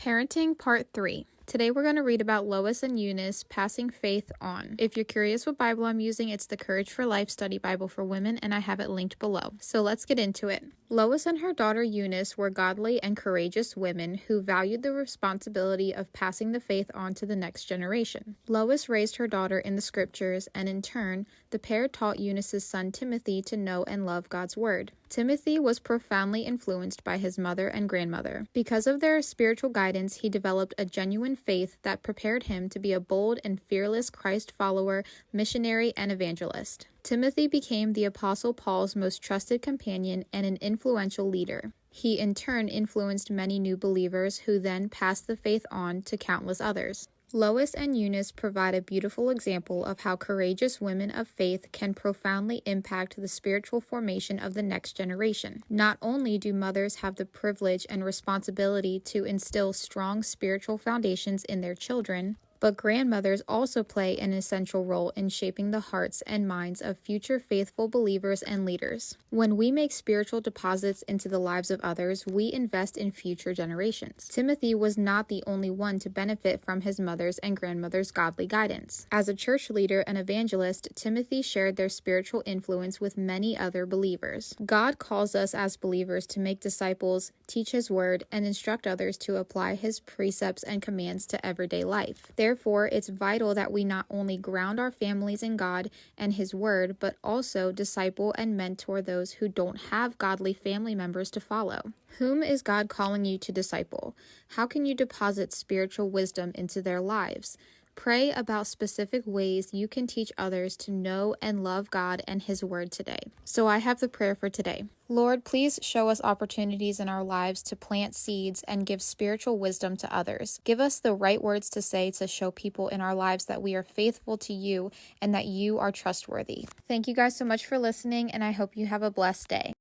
Parenting Part 3. Today we're going to read about Lois and Eunice passing faith on. If you're curious what Bible I'm using, it's the Courage for Life Study Bible for Women, and I have it linked below. So let's get into it. Lois and her daughter Eunice were godly and courageous women who valued the responsibility of passing the faith on to the next generation. Lois raised her daughter in the scriptures, and in turn, the pair taught Eunice's son Timothy to know and love God's word. Timothy was profoundly influenced by his mother and grandmother. Because of their spiritual guidance, he developed a genuine faith that prepared him to be a bold and fearless Christ follower, missionary, and evangelist. Timothy became the Apostle Paul's most trusted companion and an influential leader. He in turn influenced many new believers who then passed the faith on to countless others. Lois and Eunice provide a beautiful example of how courageous women of faith can profoundly impact the spiritual formation of the next generation. Not only do mothers have the privilege and responsibility to instill strong spiritual foundations in their children, but grandmothers also play an essential role in shaping the hearts and minds of future faithful believers and leaders. When we make spiritual deposits into the lives of others, we invest in future generations. Timothy was not the only one to benefit from his mother's and grandmother's godly guidance. As a church leader and evangelist, Timothy shared their spiritual influence with many other believers. God calls us as believers to make disciples, teach his word, and instruct others to apply his precepts and commands to everyday life. Therefore, it's vital that we not only ground our families in God and his word, but also disciple and mentor those who don't have godly family members to follow. Whom is God calling you to disciple? How can you deposit spiritual wisdom into their lives? Pray about specific ways you can teach others to know and love God and his word today. So I have the prayer for today. Lord, please show us opportunities in our lives to plant seeds and give spiritual wisdom to others. Give us the right words to say to show people in our lives that we are faithful to you and that you are trustworthy. Thank you guys so much for listening, and I hope you have a blessed day.